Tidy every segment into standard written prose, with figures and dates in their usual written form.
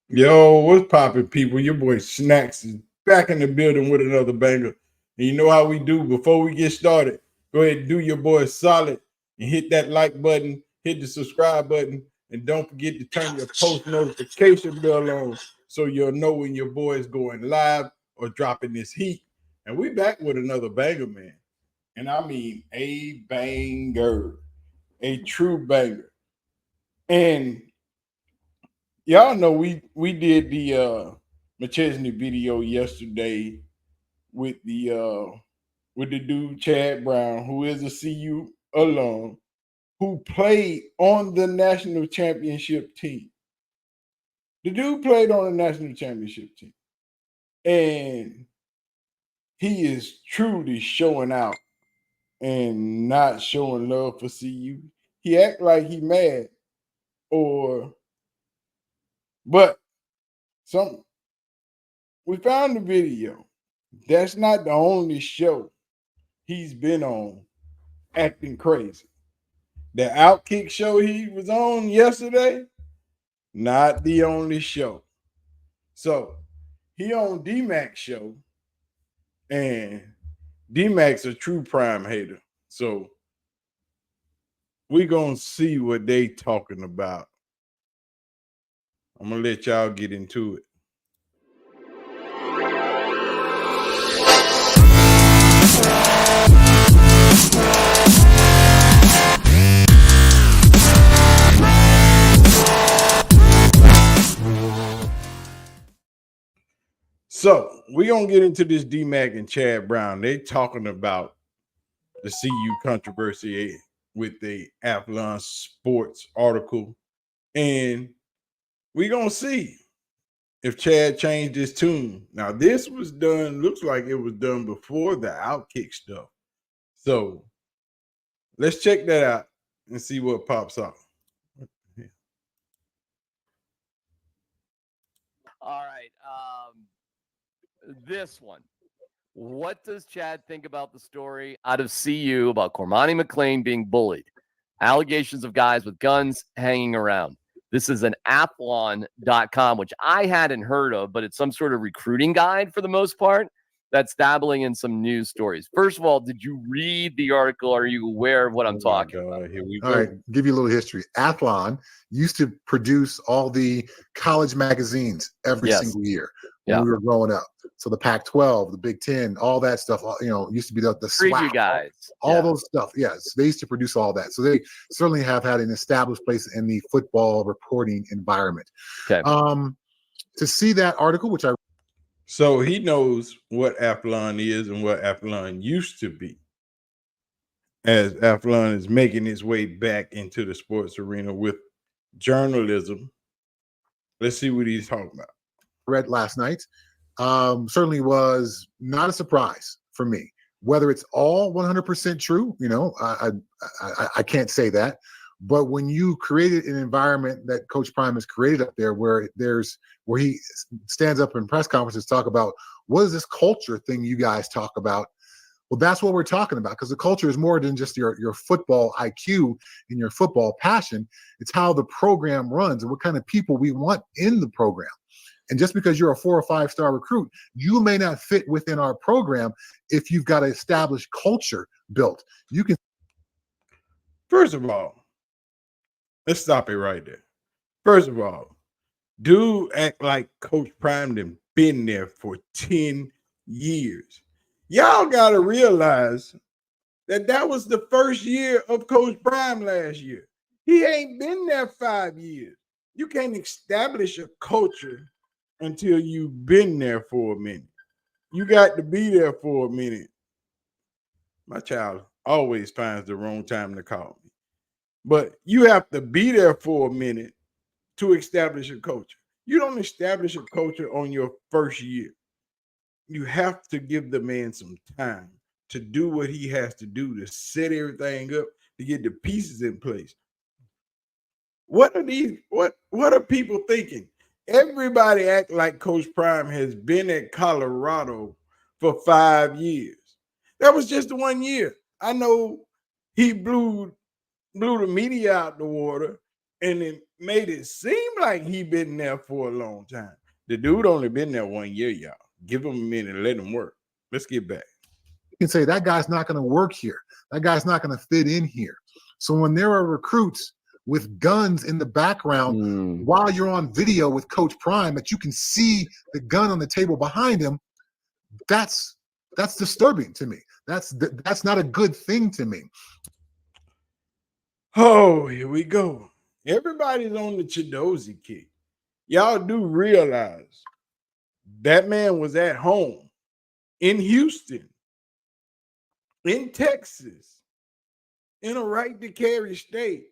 Yo, what's poppin', people? Your boy Snacks is back in the building with another banger. And you know how we do. Before we get started, go ahead and do your boy solid and hit that like button, hit the subscribe button, and don't forget to turn your post notification bell on so you'll know when your boy is going live or dropping this heat. And we back with another banger, man. And I mean a banger, a true banger. And y'all know we did the McChesney video yesterday with the dude Chad Brown, who is a CU alum, who played on the national championship team. The dude played on the national championship team, and he is truly showing out and not showing love for CU. He act like he mad, or but some we found the video. That's not the only show he's been on acting crazy. The Outkick show he was on yesterday, not the only show. So he on D-Max show, and D-Max a true prime hater. So we gonna see what they talking about. I'm gonna let y'all get into it. So we're gonna get into this D-Mac and Chad Brown. They talking about the CU controversy with the Athlon Sports article, and we're gonna see if Chad changed his tune. Now, this was done, looks like it was done before the Outkick stuff. So let's check that out and see what pops up. All right. This one. What does Chad think about the story out of CU about Cormani McLean being bullied? Allegations of guys with guns hanging around. This is an Athlon.com, which I hadn't heard of, but it's some sort of recruiting guide for the most part that's dabbling in some news stories. First of all, did you read the article? Are you aware of what I'm talking about? Here we go. All right, give you a little history. Athlon used to produce all the college magazines every single year when we were growing up. So the Pac-12, the Big Ten, all that stuff, used to be the preview guys. All those stuff. Yes, they used to produce all that. So they certainly have had an established place in the football reporting environment. Okay. To see that article, which I So he knows what Athlon is and what Athlon used to be, as Athlon is making its way back into the sports arena with journalism. Let's see what he's talking about. Read last night certainly was not a surprise for me. Whether it's all 100% true, I can't say that. But when you created an environment that Coach Prime has created up there, where he stands up in press conferences, talk about what is this culture thing you guys talk about? Well, that's what we're talking about, because the culture is more than just your football IQ and your football passion. It's how the program runs and what kind of people we want in the program. And just because you're a 4 or 5 star recruit, you may not fit within our program if you've got an established culture built. You can. First of all, let's stop it right there. First of all, dude act like Coach Prime done been there for 10 years. Y'all got to realize that was the first year of Coach Prime last year. He ain't been there 5 years. You can't establish a culture until you've been there for a minute. You got to be there for a minute. My child always finds the wrong time to call me. But you have to be there for a minute to establish a culture. You don't establish a culture on your first year. You have to give the man some time to do what he has to do to set everything up, to get the pieces in place. What are people thinking? Everybody act like Coach Prime has been at Colorado for 5 years. That was just the 1 year. I know he blew the media out the water, and then made it seem like he been there for a long time. The dude only been there 1 year, y'all. Give him a minute, let him work. Let's get back. You can say that guy's not going to work here. That guy's not going to fit in here. So when there are recruits with guns in the background while you're on video with Coach Prime, that you can see the gun on the table behind him, that's disturbing to me. That's not a good thing to me. Oh, here we go. Everybody's on the Chidozie kick. Y'all do realize that man was at home in Houston, in Texas, in a right to carry state.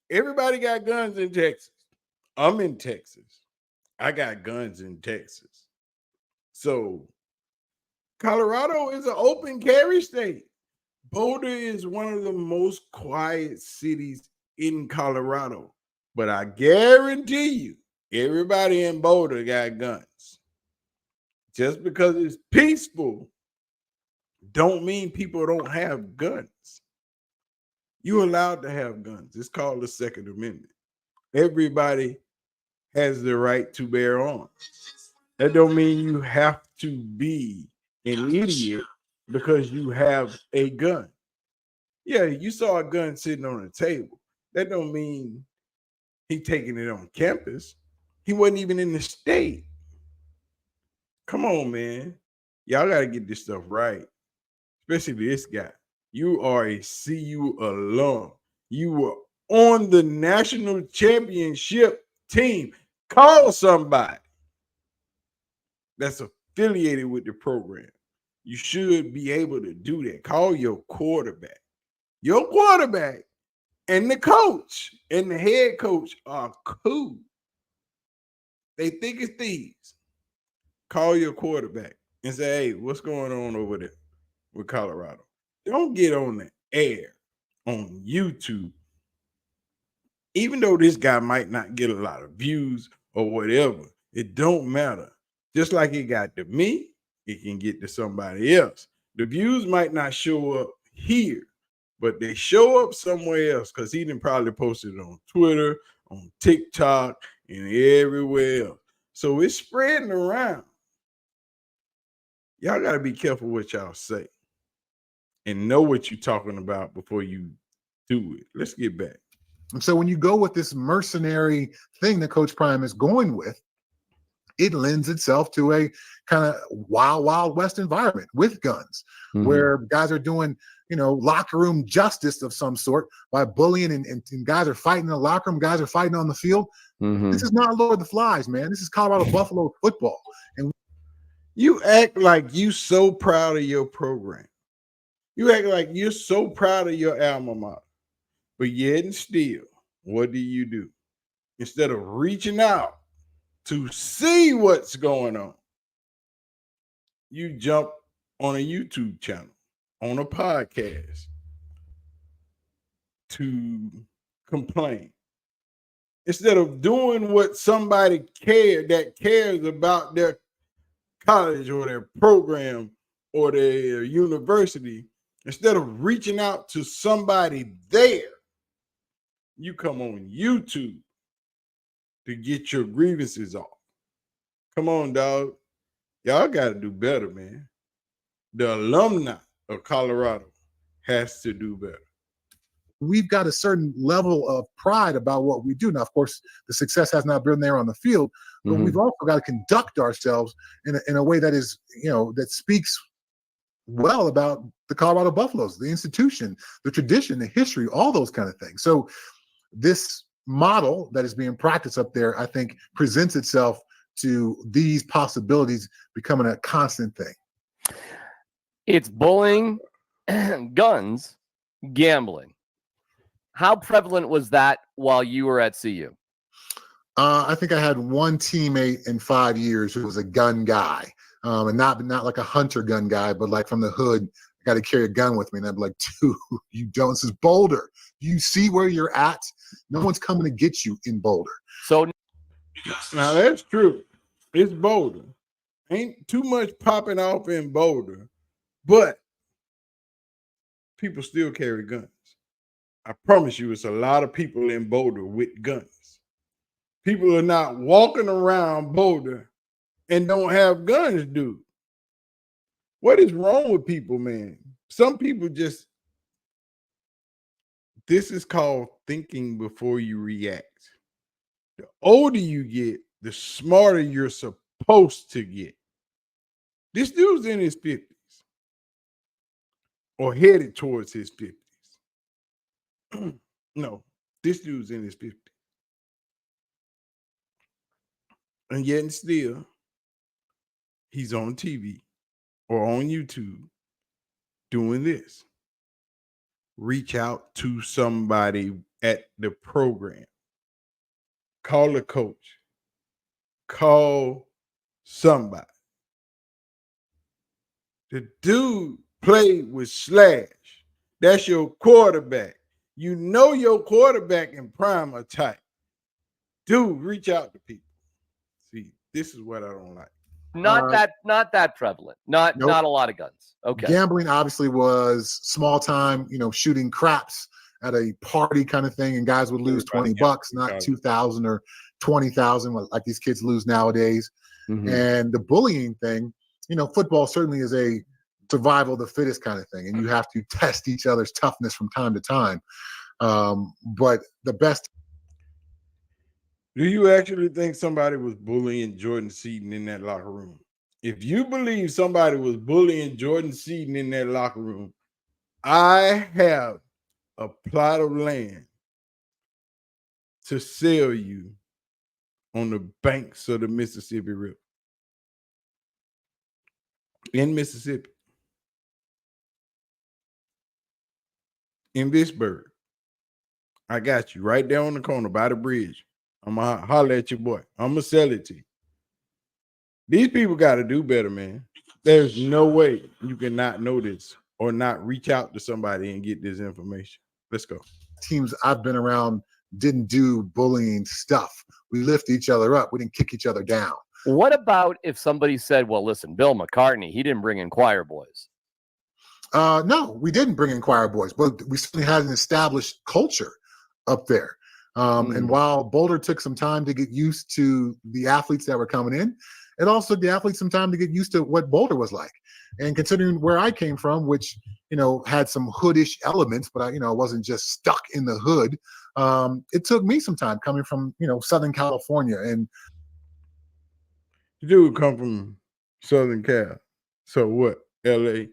Everybody got guns in Texas. I'm in Texas. I got guns in Texas. So Colorado is an open carry state. Boulder is one of the most quiet cities in Colorado. But I guarantee you, everybody in Boulder got guns. Just because it's peaceful don't mean people don't have guns. You're allowed to have guns. It's called the Second Amendment. Everybody has the right to bear arms. That don't mean you have to be an idiot because you have a gun. Yeah, you saw a gun sitting on a table. That don't mean he taking it on campus. He wasn't even in the state. Come on, man. Y'all got to get this stuff right. Especially this guy. You are a CU alum. You were on the national championship team. Call somebody that's affiliated with the program. You should be able to do that. Call your quarterback. Your quarterback and the coach and the head coach are cool. They think it's thieves. Call your quarterback and say, hey, what's going on over there with Colorado? Don't get on the air on YouTube. Even though this guy might not get a lot of views or whatever, it don't matter. Just like it got to me, it can get to somebody else. The views might not show up here, but they show up somewhere else because he done probably posted it on Twitter, on TikTok, and everywhere else. So it's spreading around. Y'all got to be careful what y'all say and know what you're talking about before you do it. Let's get back. And so when you go with this mercenary thing that Coach Prime is going with, it lends itself to a kind of wild, wild west environment with guns, where guys are doing, locker room justice of some sort by bullying and guys are fighting in the locker room, guys are fighting on the field. This is not Lord of the Flies, man. This is Colorado Buffalo football. And you act like you so proud of your program. You act like you're so proud of your alma mater. But yet and still, what do? Instead of reaching out to see what's going on, you jump on a YouTube channel, on a podcast to complain. Instead of doing what somebody cares about their college or their program or their university, instead of reaching out to somebody there, you come on YouTube to get your grievances off. Come on, dog. Y'all got to do better, man. The alumni of Colorado has to do better. We've got a certain level of pride about what we do. Now, of course, the success has not been there on the field, but we've also got to conduct ourselves in a way that is, that speaks well about the Colorado Buffaloes, the institution, the tradition, the history, all those kind of things. So this model that is being practiced up there, I think, presents itself to these possibilities becoming a constant thing. It's bullying, guns, gambling. How prevalent was that while you were at CU? I think I had one teammate in 5 years who was a gun guy, and not like a hunter gun guy, but like from the hood. I got to carry a gun with me, and I'd be like, dude, you don't. This is Boulder. You see where you're at? No one's coming to get you in Boulder. So now that's true. It's Boulder. Ain't too much popping off in Boulder, but people still carry guns. I promise you, it's a lot of people in Boulder with guns. People are not walking around Boulder and don't have guns, dude. What is wrong with people, man? Some people just, this is called thinking before you react. The older you get, the smarter you're supposed to get. This dude's in his 50s or headed towards his 50s. No, this dude's in his 50s. And yet and still, he's on TV or on YouTube doing this. Reach out to somebody at the program. Call a coach. Call somebody. The dude played with Slash. That's your quarterback. You know your quarterback and prime are tight. Dude, reach out to people. See, this is what I don't like. Not that prevalent. Not a lot of guns. Okay. Gambling obviously was small time, shooting craps at a party kind of thing, and guys would lose $20, not 2,000 or 20,000 like these kids lose nowadays. Mm-hmm. And the bullying thing, football certainly is a survival of the fittest kind of thing, and you have to test each other's toughness from time to time. But the best. Do you actually think somebody was bullying Jordan Seaton in that locker room? If you believe somebody was bullying Jordan Seaton in that locker room, I have a plot of land to sell you on the banks of the Mississippi River. In Mississippi. In Vicksburg. I got you right there on the corner by the bridge. I'm going to holler at your boy. I'm going to sell it to you. These people got to do better, man. There's no way you can not know this or not reach out to somebody and get this information. Let's go. Teams I've been around didn't do bullying stuff. We lift each other up. We didn't kick each other down. What about if somebody said, well, listen, Bill McCartney, he didn't bring in choir boys? No, we didn't bring in choir boys, but we certainly had an established culture up there. And while Boulder took some time to get used to the athletes that were coming in, it also took the athletes some time to get used to what Boulder was like. And considering where I came from, which, had some hoodish elements, but I wasn't just stuck in the hood. It took me some time coming from, Southern California. And the dude come from Southern Cal. So what? LA?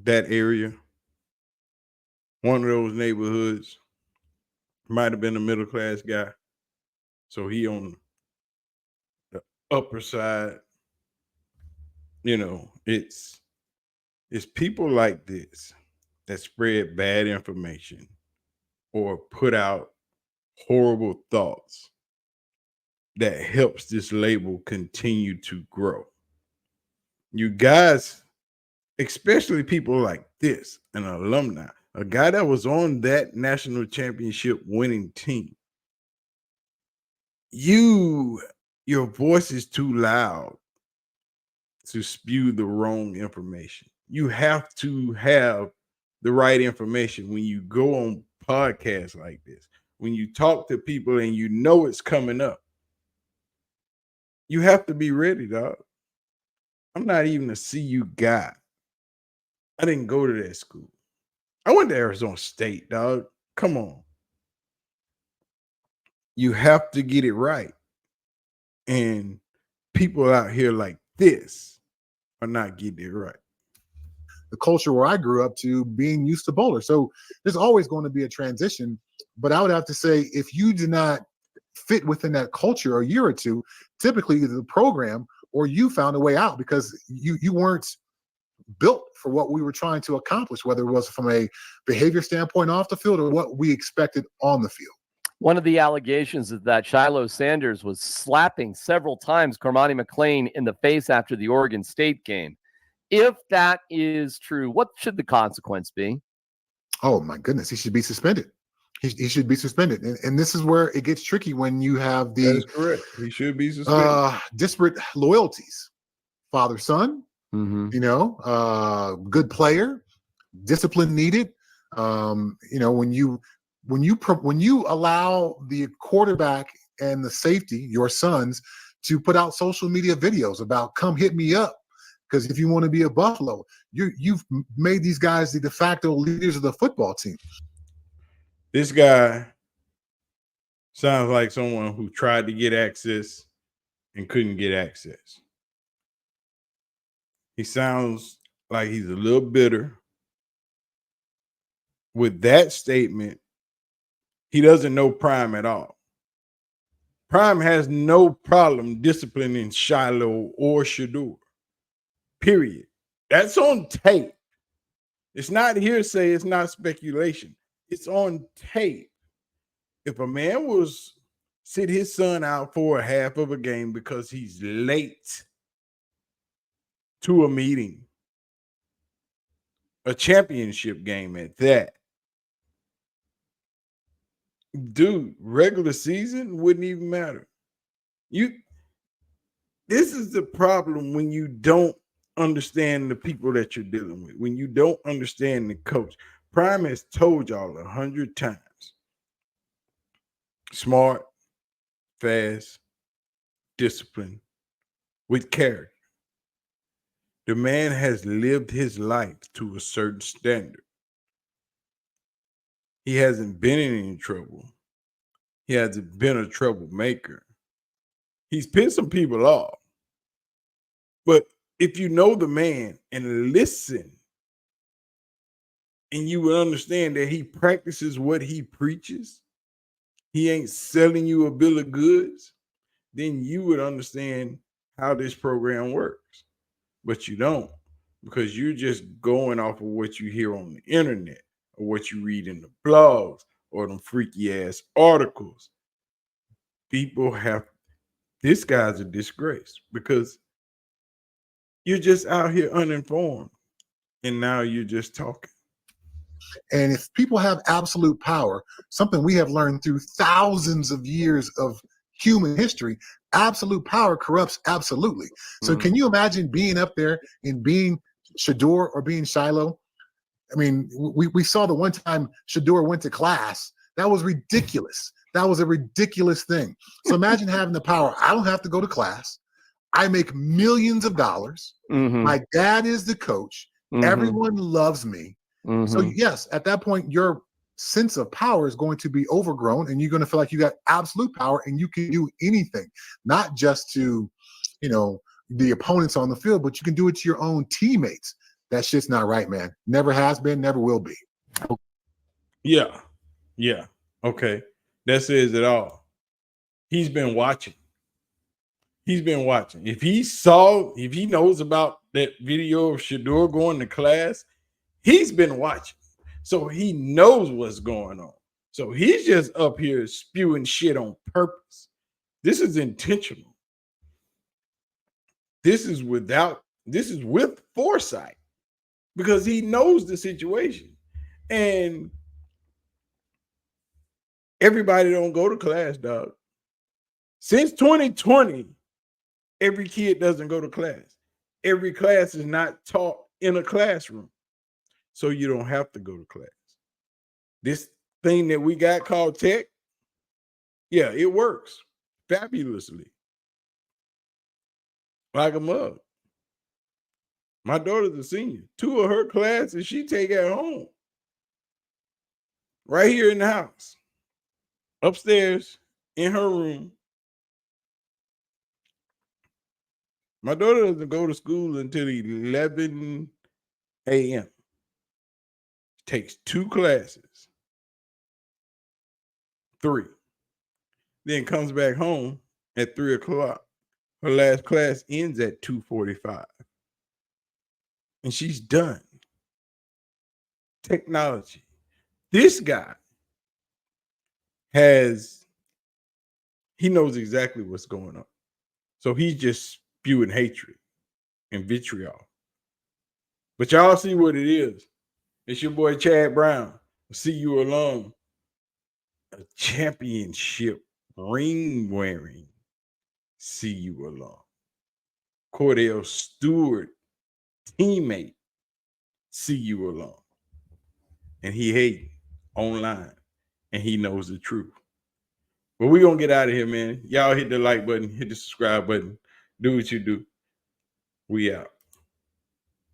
That area? One of those neighborhoods, might have been a middle class guy. So he on the upper side. It's people like this that spread bad information or put out horrible thoughts that helps this label continue to grow. You guys, especially people like this, an alumni, a guy that was on that national championship winning team, your voice is too loud to spew the wrong information. You have to have the right information when you go on podcasts like this, when you talk to people and it's coming up. You have to be ready, dog. I'm not even a CU guy. I didn't go to that school. I went to Arizona State, dog. Come on. You have to get it right. And people out here like this are not getting it right. The culture where I grew up to being used to Boulder. So there's always going to be a transition. But I would have to say, if you do not fit within that culture a year or two, typically either the program or you found a way out because you weren't built for what we were trying to accomplish, whether it was from a behavior standpoint off the field or what we expected on the field. One of the allegations is that Shiloh Sanders was slapping several times Cormani McClain in the face after the Oregon State game. If that is true, what should the consequence be? Oh, my goodness. He should be suspended. He should be suspended. And this is where it gets tricky when you have the— That is correct. He should be suspended. Disparate loyalties. Father-son, good player, discipline needed. When you when you allow the quarterback and the safety, your sons, to put out social media videos about come hit me up, because if you want to be a Buffalo, you've made these guys the de facto leaders of the football team. This guy sounds like someone who tried to get access and couldn't get access. He sounds like he's a little bitter. With that statement, he doesn't know Prime at all. Prime has no problem disciplining Shiloh or Shador. Period. That's on tape. It's not hearsay. It's not speculation. It's on tape. If a man was sit his son out for a half of a game because he's late to a meeting, a championship game at that, dude, regular season wouldn't even matter. This is the problem when you don't understand the people that you're dealing with, when you don't understand the coach. Prime has told y'all 100 times. Smart, fast, disciplined, with character. The man has lived his life to a certain standard. He hasn't been in any trouble. He hasn't been a troublemaker. He's pissed some people off. But if you know the man and listen, and you will understand that he practices what he preaches, he ain't selling you a bill of goods, then you would understand how this program works. But you don't, because you're just going off of what you hear on the internet or what you read in the blogs or them freaky ass articles. People have, this guy's a disgrace because you're just out here uninformed and now you're just talking. And if people have absolute power, something we have learned through thousands of years of human history, absolute power corrupts absolutely. So can you imagine being up there and being Shador or being Shiloh? I mean, we saw the one time Shador went to class. That was ridiculous. That was a ridiculous thing. So imagine having the power. I don't have to go to class. I make millions of dollars. My dad is the coach. Everyone loves me. So yes, at that point, your sense of power is going to be overgrown and you're going to feel like you got absolute power and you can do anything, not just to, the opponents on the field, but you can do it to your own teammates. That shit's not right, man. Never has been, never will be. Yeah. Okay. That says it all. He's been watching. If he knows about that video of Shador going to class, he's been watching. So he knows what's going on. So he's just up here spewing shit on purpose. This is intentional. This is with foresight because he knows the situation. And everybody don't go to class, dog. Since 2020, every kid doesn't go to class. Every class is not taught in a classroom. So you don't have to go to class. This thing that we got called tech, yeah, it works fabulously. Like a mug. My daughter's a senior. 2 of her classes she take at home. Right here in the house. Upstairs in her room. My daughter doesn't go to school until 11 a.m. Takes 2 classes. 3. Then comes back home at 3 o'clock. Her last class ends at 2:45. And she's done. Technology. This guy he knows exactly what's going on. So he's just spewing hatred and vitriol. But y'all see what it is. It's your boy Chad Brown, a CU alum, a championship ring wearing CU alum. Cordell Stewart, teammate, CU alum. And he hating online. and he knows the truth. But we're going to get out of here, man. Y'all hit the like button, hit the subscribe button. Do what you do. We out.